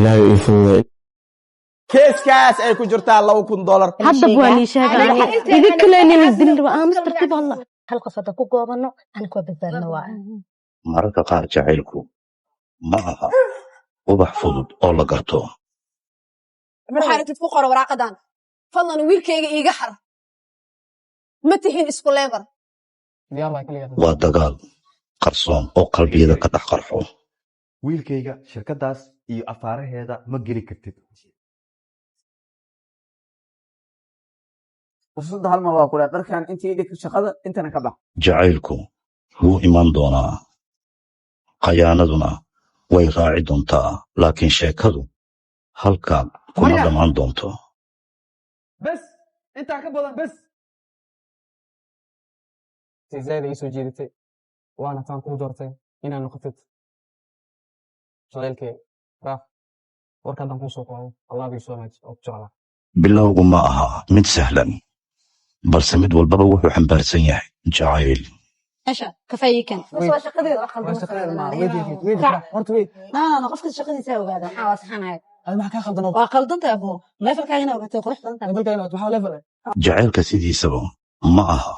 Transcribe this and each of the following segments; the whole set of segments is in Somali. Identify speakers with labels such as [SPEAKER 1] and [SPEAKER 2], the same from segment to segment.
[SPEAKER 1] ilaahay ii fududay
[SPEAKER 2] keeskaas ay ku jirtaa $2,000
[SPEAKER 3] hadda buani sheegaan idin kaleeni la dil waa tartiib Allah
[SPEAKER 4] hal qof hada ku goobano aan ku badbaadno waa
[SPEAKER 5] mararka qaar jacaylku ma aha ubax fudud oo la garto
[SPEAKER 6] waxaad ku qoro waraaqadan fadlan wiilkayga iiga xar ma tihiin isku leebar
[SPEAKER 5] waa dagaal qarsoon oo qalbiyada ka dhex qarxo
[SPEAKER 7] wiilkayga shirkadaas iyo afaaraheeda ma geli kartid
[SPEAKER 2] fursada hal mar waa ku dharkan intii dhigta shaqada intana ka bax
[SPEAKER 5] jacaylku wuu iman doonaa qayaanaduna way raaci doontaa laakiin sheekadu halkaan kuma dhammaan doonto
[SPEAKER 2] bas intaa ka badan bas زيادة يسو جيدتي وانا كان كو دورتي إنا نقطت شغالكي راف وركا دان كو سوقو الله بيسو ماج أو بجعلا
[SPEAKER 5] bilowgu ma aha mid sahlan balse mid walbaba wuxuu xambaarsan yahay jacayl
[SPEAKER 4] ايش كفايكن
[SPEAKER 6] soo shaqadeeda wax
[SPEAKER 2] horta wey
[SPEAKER 4] لا qofka shaqadiisa ogaada waxa wasaxanahay
[SPEAKER 2] hal maxaa ka khaldan
[SPEAKER 4] waa qaldanta abo levelkaagina ogaatay qurux badanta
[SPEAKER 2] levelkayna waxa level
[SPEAKER 5] jacaylka sidiisaba ma aha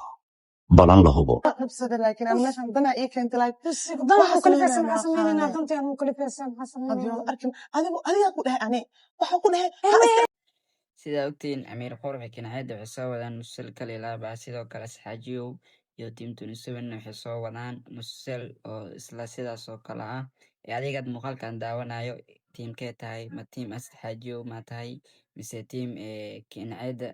[SPEAKER 5] balan la hubo
[SPEAKER 6] nabsada laakiin aan meeshan dana ii keentay like waxa kale fiirsan xasameeyna danta aan kale fiirsan xasameeyna arkin adiga ku dhahay ani waxa ku dhahay
[SPEAKER 8] sida ogtiin amiir qorxi kinaayada waxay soo wadaan nusal kale ilaaba sidoo kale saxaajiyow iyo team 27 waxay soo wadaan nusal oo isla sidaas oo kale ah adigaad muuqaalkan daawanayo teamkee tahay ma team saxaajiyow ma tahay mise team kinaayada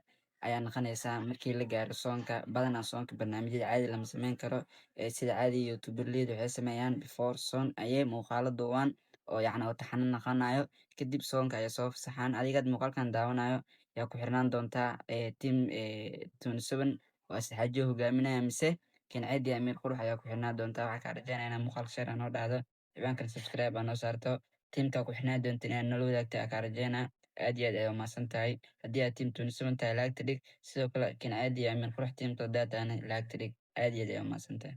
[SPEAKER 8] ayaa noqonaysaa markii la gaaro soonka badanaa soonka barnaamijyada caadi lama sameyn karo sida caadi youtuberleyda waxay sameeyaan before soon ayay muuqaalo duubaan oo yacni oo taxano noqonayo kadib soonka ayay soo fasaxaan adigaad muuqaalkan daawanayo yaa ku xirnaan doontaa team 27 oo saxaajiyo hogaaminaya mise kinaayada amiir qurux ayaa ku xirnaan doontaa waxaa kaa rajaynaya inaa muuqaal share noo dhacdo ciwaankan subscribe aa noo saarto teamka ku xirnaan doonta inaad nala wadaagta aa kaa rajaynaa aad iyo aad ay umahadsan tahay haddii aad team 27 tahay laagta dhig sidoo kale kinaayada amiir qurux teamka daataana laagta dhig aad iyo aad ay umahadsan tahay